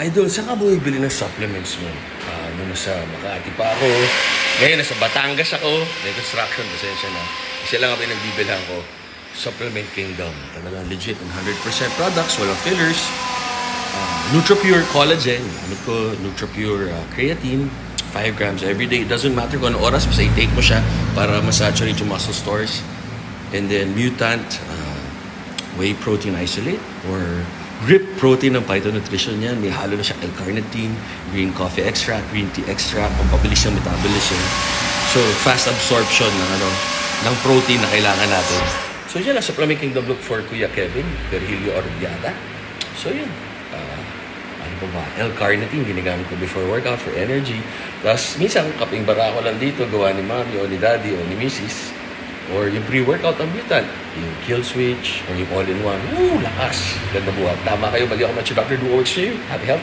Idol, saan ka bumibili ng supplements mo? Nung nasa Makati pa ako. Ngayon, nasa Batangas ako. May construction, pasensya na. Kasi lang ang pinagbibilang ko. Supplement Kingdom. Talagang legit, 100% products, walang fillers. NutriPure Collagen. Ano ko, NutriPure Creatine. 5 grams every day. It doesn't matter kung anong oras, basta i-take mo siya para masaturate yung muscle stores. And then Mutant Whey Protein Isolate or Grip Protein ng Phyto Nutrition yan. May halo na siya L-carnitine, green coffee extract, green tea extract, pampabilis ng metabolism. So, fast absorption ng protein na kailangan natin. So, yun lang. Sa Supplement Kingdom, look for Kuya Kevin, Virgilio Orbiada. So, yun. Ano ba? L-carnitine, ginagamit ko before workout for energy. Tapos, minsan, kaping bara ko lang dito, gawa ni Mami o ni Daddy o ni Mrs. Or yung pre-workout ng Mutant, yung Kill Switch, or yung All-in-One. Woo! Lakas! Ganda buhat. Tama kayo, mali ako Dr. Duo Works to you. Happy health!